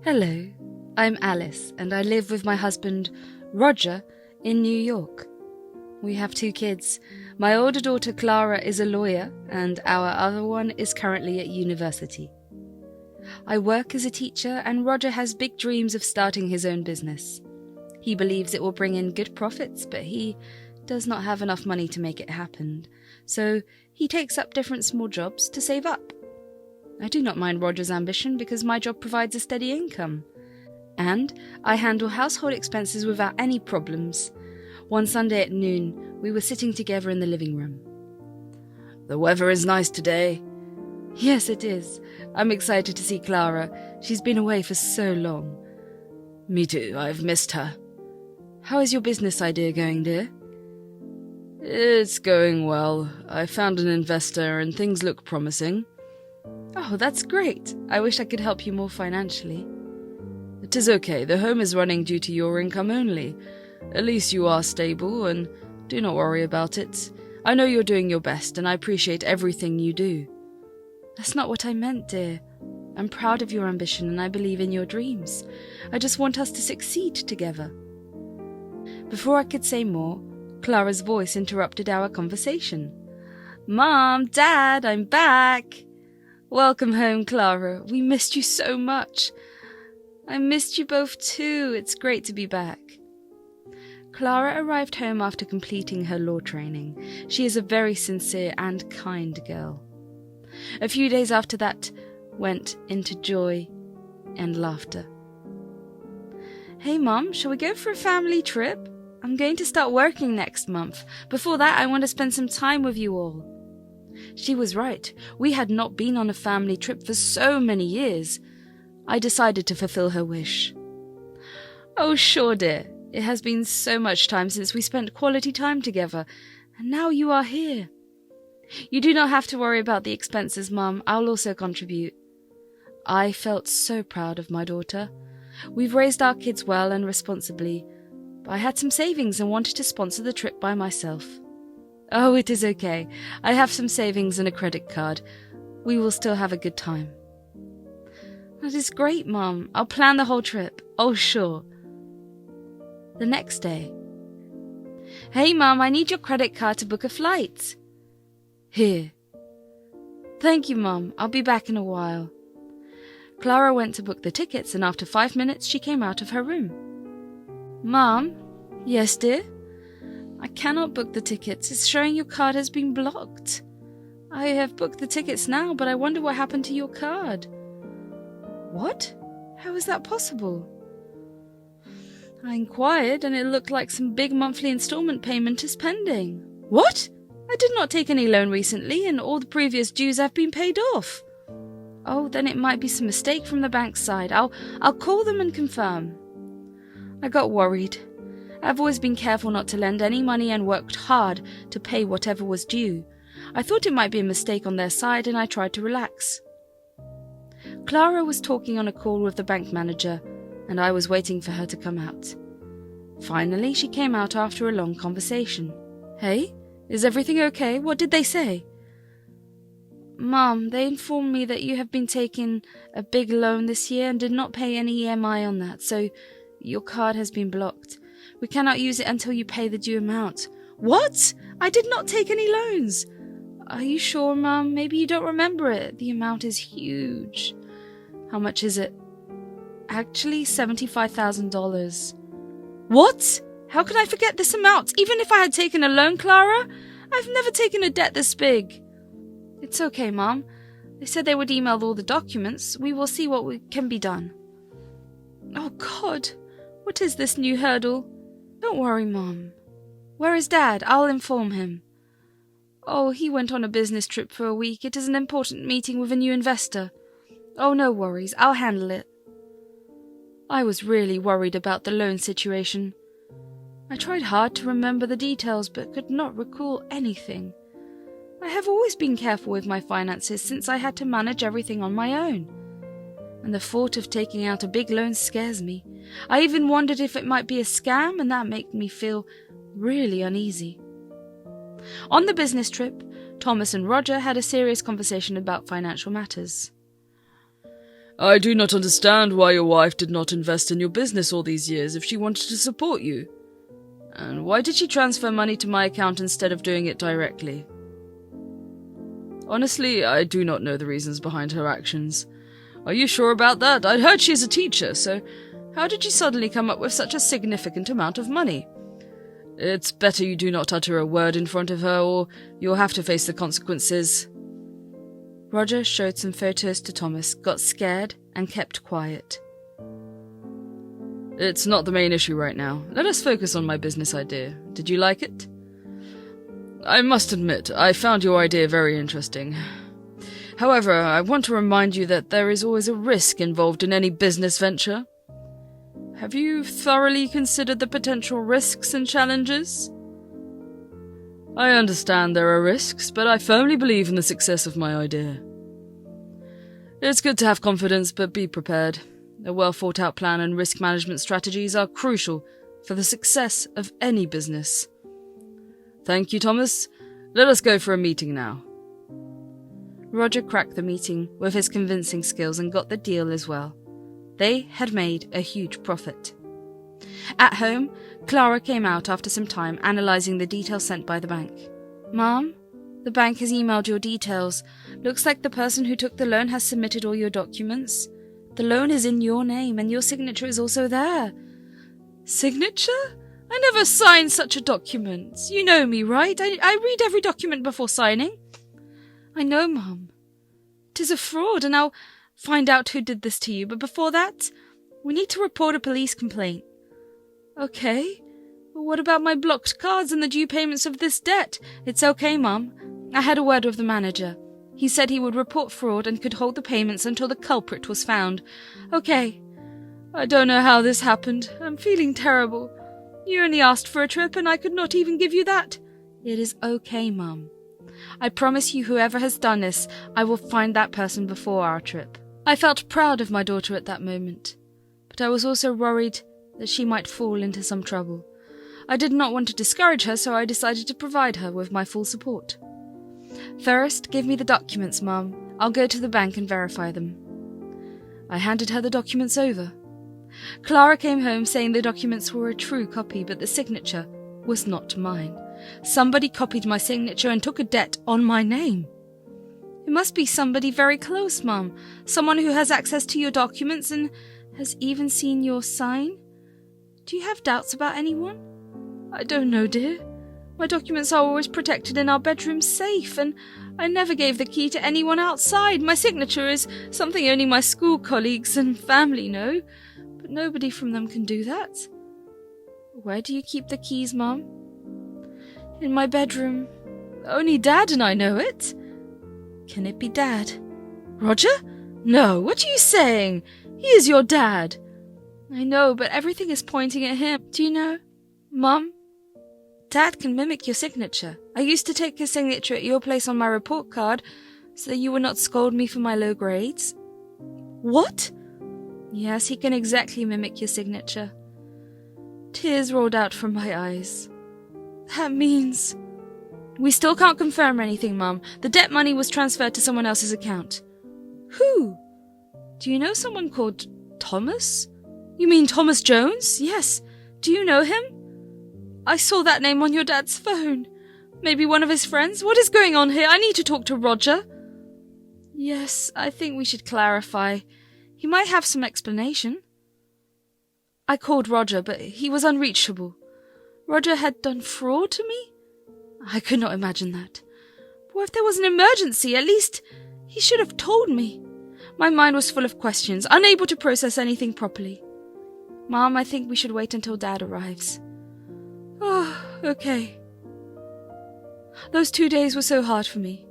Hello, I'm Alice and I live with my husband, Roger, in New York. We have 2 kids. My older daughter, Clara, is a lawyer and our other one is currently at university. I work as a teacher and Roger has big dreams of starting his own business. He believes it will bring in good profits, but he does not have enough money to make it happen, so he takes up different small jobs to save up. I do not mind Roger's ambition because my job provides a steady income. And I handle household expenses without any problems. One Sunday at noon, we were sitting together in the living room. The weather is nice today. Yes, it is. I'm excited to see Clara. She's been away for so long. Me too, I've missed her. How is your business idea going, dear? It's going well. I found an investor and things look promising. Oh, that's great. I wish I could help you more financially. It is okay. The home is running due to your income only. At least you are stable, and do not worry about it. I know you're doing your best, and I appreciate everything you do. That's not what I meant, dear. I'm proud of your ambition, and I believe in your dreams. I just want us to succeed together. Before I could say more, Clara's voice interrupted our conversation. Mom, Dad, I'm back! Welcome home, Clara. We missed you so much. I missed you both too. It's great to be back. Clara arrived home after completing her law training. She is a very sincere and kind girl. A few days after that went into joy and laughter. Hey, Mom, shall we go for a family trip? I'm going to start working next month. Before that, I want to spend some time with you all. She was right. We had not been on a family trip for so many years. I decided to fulfill her wish. Oh, sure, dear. It has been so much time since we spent quality time together, and now you are here. You do not have to worry about the expenses, Mum. I'll also contribute. I felt so proud of my daughter. We've raised our kids well and responsibly. But I had some savings and wanted to sponsor the trip by myself. Oh, it is okay. I have some savings and a credit card. We will still have a good time. That is great, Mum. I'll plan the whole trip. Oh, sure. The next day. Hey, Mum, I need your credit card to book a flight. Here. Thank you, Mum. I'll be back in a while. Clara went to book the tickets, and after 5 minutes she came out of her room. Mum? Yes, dear? I cannot book the tickets. It's showing your card has been blocked. I have booked the tickets now, but I wonder what happened to your card. What? How is that possible? I inquired, and it looked like some big monthly installment payment is pending. What? I did not take any loan recently, and all the previous dues have been paid off. Oh, then it might be some mistake from the bank's side. I'll call them and confirm. I got worried. I've always been careful not to lend any money and worked hard to pay whatever was due. I thought it might be a mistake on their side, and I tried to relax. Clara was talking on a call with the bank manager, and I was waiting for her to come out. Finally, she came out after a long conversation. Hey, is everything okay? What did they say? Mom, they informed me that you have been taking a big loan this year and did not pay any EMI on that, so your card has been blocked. We cannot use it until you pay the due amount. What? I did not take any loans. Are you sure, Mum? Maybe you don't remember it. The amount is huge. How much is it? Actually, $75,000. What? How could I forget this amount? Even if I had taken a loan, Clara? I've never taken a debt this big. It's okay, Mum. They said they would email all the documents. We will see what can be done. Oh, God. What is this new hurdle? Don't worry, Mom. Where is Dad? I'll inform him. Oh, he went on a business trip for a week. It is an important meeting with a new investor. Oh, no worries. I'll handle it. I was really worried about the loan situation. I tried hard to remember the details, but could not recall anything. I have always been careful with my finances since I had to manage everything on my own. And the thought of taking out a big loan scares me. I even wondered if it might be a scam, and that made me feel really uneasy. On the business trip, Thomas and Roger had a serious conversation about financial matters. I do not understand why your wife did not invest in your business all these years if she wanted to support you. And why did she transfer money to my account instead of doing it directly? Honestly, I do not know the reasons behind her actions. Are you sure about that? I'd heard she is a teacher, so how did you suddenly come up with such a significant amount of money? It's better you do not utter a word in front of her, or you'll have to face the consequences. Roger showed some photos to Thomas, got scared, and kept quiet. It's not the main issue right now. Let us focus on my business idea. Did you like it? I must admit, I found your idea very interesting. However, I want to remind you that there is always a risk involved in any business venture. Have you thoroughly considered the potential risks and challenges? I understand there are risks, but I firmly believe in the success of my idea. It's good to have confidence, but be prepared. A well-thought-out plan and risk management strategies are crucial for the success of any business. Thank you, Thomas. Let us go for a meeting now. Roger cracked the meeting with his convincing skills and got the deal as well. They had made a huge profit. At home, Clara came out after some time analysing the details sent by the bank. Mom, the bank has emailed your details. Looks like the person who took the loan has submitted all your documents. The loan is in your name and your signature is also there. Signature? I never signed such a document. You know me, right? I read every document before signing. I know, Mum. 'Tis a fraud, and I'll find out who did this to you. But before that, we need to report a police complaint. Okay. But what about my blocked cards and the due payments of this debt? It's okay, Mum. I had a word with the manager. He said he would report fraud and could hold the payments until the culprit was found. Okay. I don't know how this happened. I'm feeling terrible. You only asked for a trip and I could not even give you that. It is okay, Mum. I promise you whoever has done this, I will find that person before our trip. I felt proud of my daughter at that moment, but I was also worried that she might fall into some trouble. I did not want to discourage her, so I decided to provide her with my full support. First, give me the documents, Mum. I'll go to the bank and verify them. I handed her the documents over. Clara came home saying the documents were a true copy, but the signature was not mine. Somebody copied my signature and took a debt on my name. It must be somebody very close, Mum. Someone who has access to your documents and has even seen your sign. Do you have doubts about anyone? I don't know, dear. My documents are always protected in our bedroom safe, and I never gave the key to anyone outside. My signature is something only my school colleagues and family know, but nobody from them can do that. Where do you keep the keys, Mum? In my bedroom. Only Dad and I know it. Can it be Dad? Roger? No, what are you saying? He is your dad. I know, but everything is pointing at him. Do you know, Mum? Dad can mimic your signature. I used to take his signature at your place on my report card so that you would not scold me for my low grades. What? Yes, he can exactly mimic your signature. Tears rolled out from my eyes. That means... We still can't confirm anything, Mum. The debt money was transferred to someone else's account. Who? Do you know someone called Thomas? You mean Thomas Jones? Yes. Do you know him? I saw that name on your dad's phone. Maybe one of his friends? What is going on here? I need to talk to Roger. Yes, I think we should clarify. He might have some explanation. I called Roger, but he was unreachable. Roger had done fraud to me? I could not imagine that. But if there was an emergency, at least he should have told me. My mind was full of questions, unable to process anything properly. Mom, I think we should wait until Dad arrives. Oh, okay. Those 2 days were so hard for me.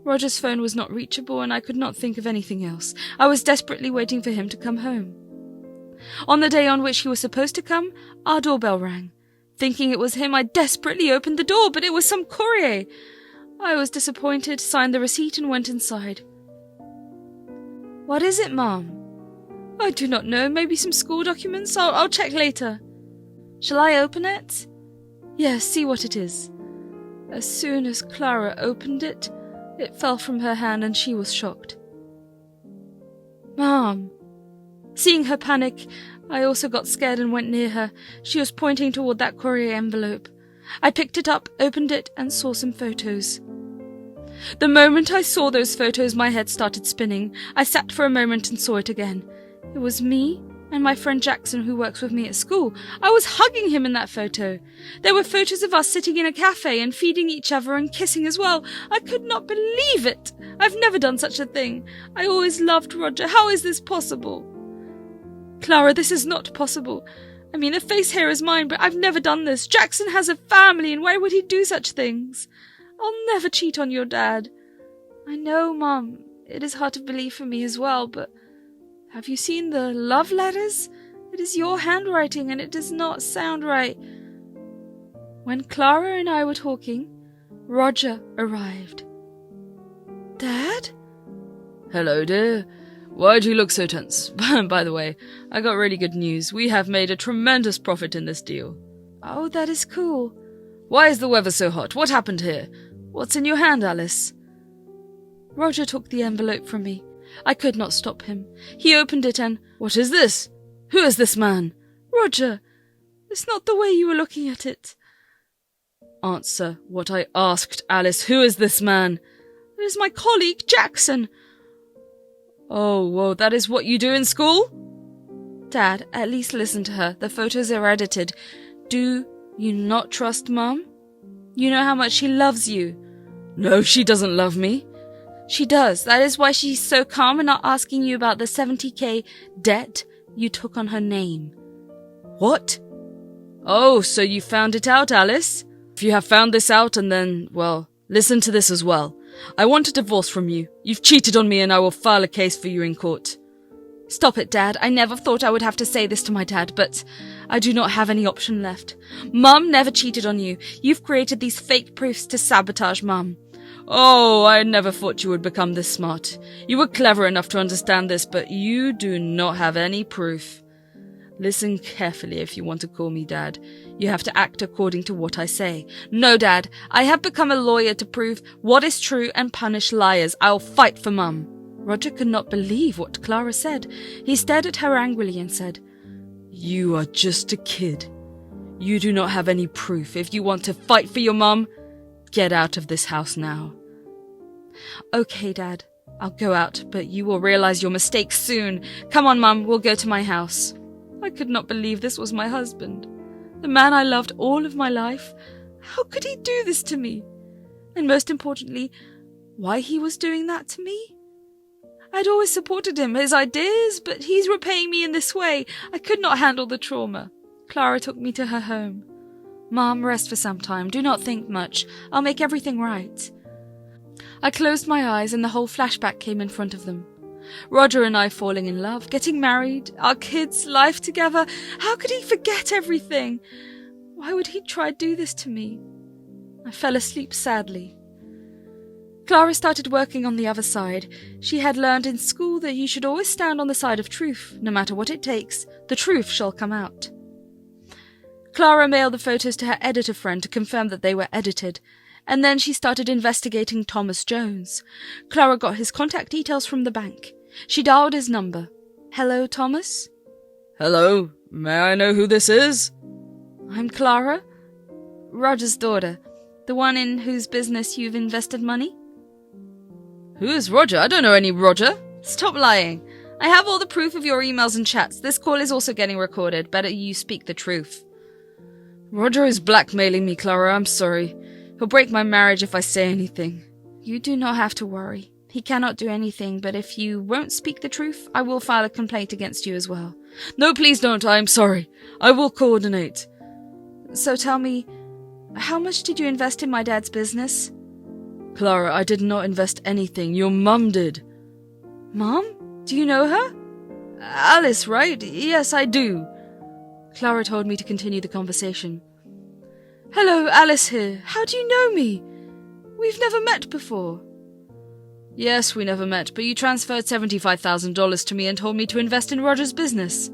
Roger's phone was not reachable and I could not think of anything else. I was desperately waiting for him to come home. On the day on which he was supposed to come, our doorbell rang. Thinking it was him, I desperately opened the door, but it was some courier. I was disappointed, signed the receipt and went inside. What is it, Mom? I do not know. Maybe some school documents? I'll check later. Shall I open it? Yes, see what it is. As soon as Clara opened it, it fell from her hand and she was shocked. Mom. Seeing her panic, I also got scared and went near her. She was pointing toward that courier envelope. I picked it up, opened it, and saw some photos. The moment I saw those photos, my head started spinning. I sat for a moment and saw it again. It was me and my friend Jackson, who works with me at school. I was hugging him in that photo. There were photos of us sitting in a cafe and feeding each other and kissing as well. I could not believe it. I've never done such a thing. I always loved Roger. How is this possible? Clara, this is not possible. I mean, the face here is mine, but I've never done this. Jackson has a family, and why would he do such things? I'll never cheat on your dad. I know, Mum. It is hard to believe for me as well, but have you seen the love letters? It is your handwriting, and it does not sound right. When Clara and I were talking, Roger arrived. Dad? Hello, dear. Why do you look so tense? By the way, I got really good news. We have made a tremendous profit in this deal. Oh, that is cool. Why is the weather so hot? What happened here? What's in your hand, Alice? Roger took the envelope from me. I could not stop him. He opened it and... What is this? Who is this man? Roger, it's not the way you were looking at it. Answer what I asked, Alice. Who is this man? It is my colleague, Jackson. Oh, whoa, that is what you do in school? Dad, at least listen to her. The photos are edited. Do you not trust Mum? You know how much she loves you. No, she doesn't love me. She does. That is why she's so calm and not asking you about the 70K debt you took on her name. What? Oh, so you found it out, Alice? If you have found this out and then, well, listen to this as well. I want a divorce from you. You've cheated on me and I will file a case for you in court. Stop it, Dad. I never thought I would have to say this to my dad, but I do not have any option left. Mum never cheated on you. You've created these fake proofs to sabotage Mum. Oh, I never thought you would become this smart. You were clever enough to understand this, but you do not have any proof. Listen carefully if you want to call me Dad. You have to act according to what I say. No, Dad. I have become a lawyer to prove what is true and punish liars. I'll fight for Mum. Roger could not believe what Clara said. He stared at her angrily and said, You are just a kid. You do not have any proof. If you want to fight for your mum, get out of this house now. Okay, Dad. I'll go out, but you will realize your mistake soon. Come on, Mum. We'll go to my house. I could not believe this was my husband. The man I loved all of my life. How could he do this to me? And most importantly, why he was doing that to me? I'd always supported him, his ideas, but he's repaying me in this way. I could not handle the trauma. Clara took me to her home. Mom, rest for some time. Do not think much. I'll make everything right. I closed my eyes and the whole flashback came in front of them. Roger and I falling in love, getting married, our kids, life together. How could he forget everything? Why would he try to do this to me? I fell asleep sadly. Clara started working on the other side. She had learned in school that you should always stand on the side of truth. No matter what it takes, the truth shall come out. Clara mailed the photos to her editor friend to confirm that they were edited, and then she started investigating Thomas Jones. Clara got his contact details from the bank. She dialed his number. Hello, Thomas? Hello, may I know who this is? I'm Clara, Roger's daughter, the one in whose business you've invested money. Who is Roger? I don't know any Roger. Stop lying. I have all the proof of your emails and chats. This call is also getting recorded. Better you speak the truth. Roger is blackmailing me, Clara. I'm sorry. He'll break my marriage if I say anything. You do not have to worry. He cannot do anything, but if you won't speak the truth, I will file a complaint against you as well. No, please don't. I'm sorry. I will coordinate. So tell me, how much did you invest in my dad's business? Clara, I did not invest anything. Your mum did. Mom? Do you know her? Alice, right? Yes, I do. Clara told me to continue the conversation. Hello, Alice here. How do you know me? We've never met before. Yes, we never met, but you transferred $75,000 to me and told me to invest in Roger's business.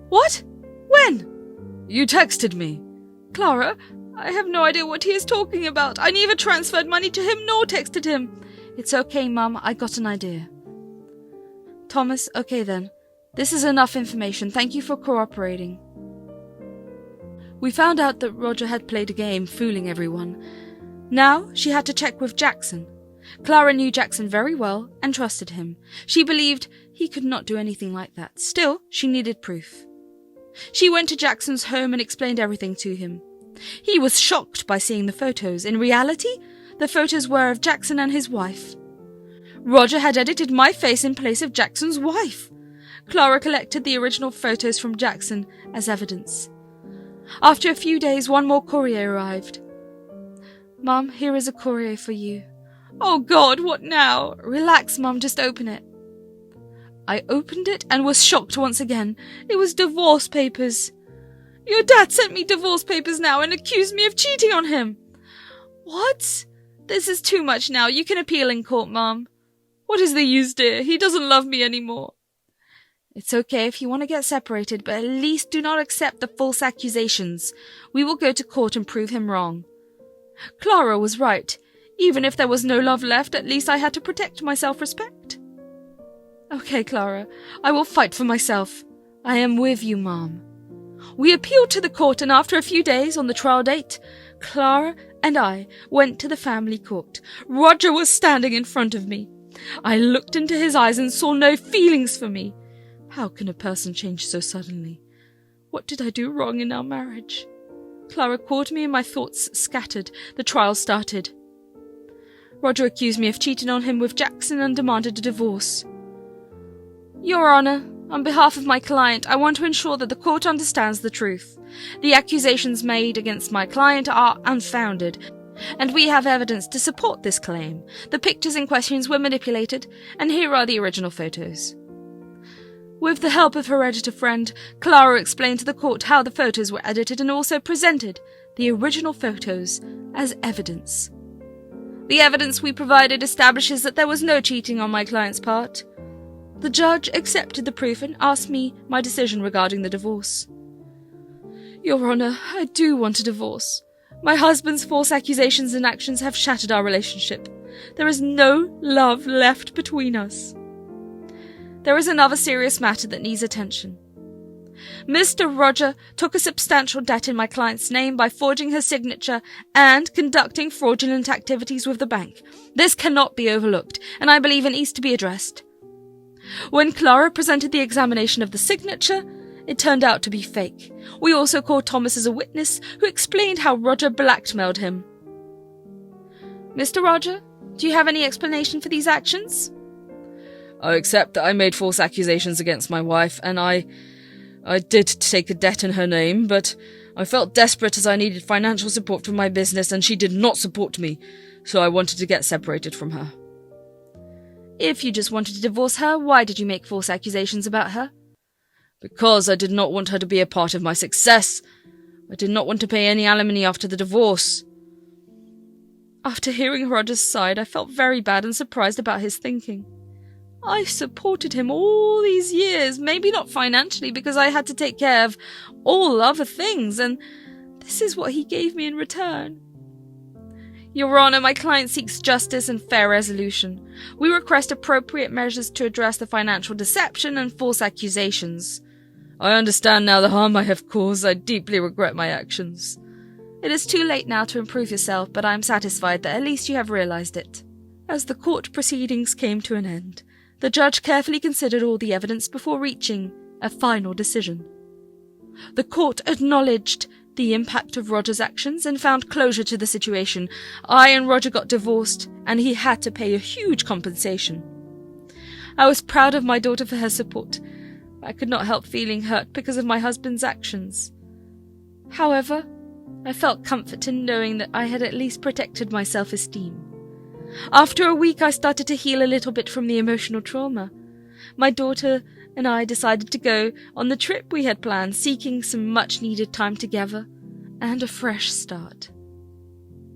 What? When? You texted me. Clara, I have no idea what he is talking about. I neither transferred money to him nor texted him. It's okay, Mum. I got an idea. Thomas, okay then. This is enough information. Thank you for cooperating. We found out that Roger had played a game, fooling everyone. Now she had to check with Jackson. Clara knew Jackson very well and trusted him. She believed he could not do anything like that. Still, she needed proof. She went to Jackson's home and explained everything to him. He was shocked by seeing the photos. In reality, the photos were of Jackson and his wife. Roger had edited my face in place of Jackson's wife. Clara collected the original photos from Jackson as evidence. After a few days, one more courier arrived. Mum, here is a courier for you. Oh God, what now? Relax, Mum, just open it. I opened it and was shocked once again. It was divorce papers. Your dad sent me divorce papers now and accused me of cheating on him. What? This is too much now. You can appeal in court, Mum. What is the use, dear? He doesn't love me anymore. It's okay if you want to get separated, but at least do not accept the false accusations. We will go to court and prove him wrong. Clara was right. Even if there was no love left, at least I had to protect my self-respect. Okay, Clara, I will fight for myself. I am with you, Mom. We appealed to the court, and after a few days, on the trial date, Clara and I went to the family court. Roger was standing in front of me. I looked into his eyes and saw no feelings for me. How can a person change so suddenly? What did I do wrong in our marriage? Clara called me and my thoughts scattered. The trial started. Roger accused me of cheating on him with Jackson and demanded a divorce. Your Honour, on behalf of my client, I want to ensure that the court understands the truth. The accusations made against my client are unfounded, and we have evidence to support this claim. The pictures in question were manipulated, and here are the original photos. With the help of her editor friend, Clara explained to the court how the photos were edited and also presented the original photos as evidence. The evidence we provided establishes that there was no cheating on my client's part. The judge accepted the proof and asked me my decision regarding the divorce. Your Honour, I do want a divorce. My husband's false accusations and actions have shattered our relationship. There is no love left between us. There is another serious matter that needs attention. Mr. Roger took a substantial debt in my client's name by forging her signature and conducting fraudulent activities with the bank. This cannot be overlooked, and I believe it needs to be addressed. When Clara presented the examination of the signature, it turned out to be fake. We also called Thomas as a witness, who explained how Roger blackmailed him. Mr. Roger, do you have any explanation for these actions? I accept that I made false accusations against my wife, and I did take a debt in her name, but I felt desperate as I needed financial support for my business, and she did not support me, so I wanted to get separated from her. If you just wanted to divorce her, why did you make false accusations about her? Because I did not want her to be a part of my success. I did not want to pay any alimony after the divorce. After hearing Roger's side, I felt very bad and surprised about his thinking. I supported him all these years, maybe not financially because I had to take care of all other things, and this is what he gave me in return. Your Honour, my client seeks justice and fair resolution. We request appropriate measures to address the financial deception and false accusations. I understand now the harm I have caused. I deeply regret my actions. It is too late now to improve yourself, but I am satisfied that at least you have realised it. As the court proceedings came to an end, the judge carefully considered all the evidence before reaching a final decision. The court acknowledged the impact of Roger's actions and found closure to the situation. I and Roger got divorced, and he had to pay a huge compensation. I was proud of my daughter for her support. I could not help feeling hurt because of my husband's actions. However, I felt comfort in knowing that I had at least protected my self-esteem. After a week, I started to heal a little bit from the emotional trauma. My daughter and I decided to go on the trip we had planned, seeking some much-needed time together and a fresh start.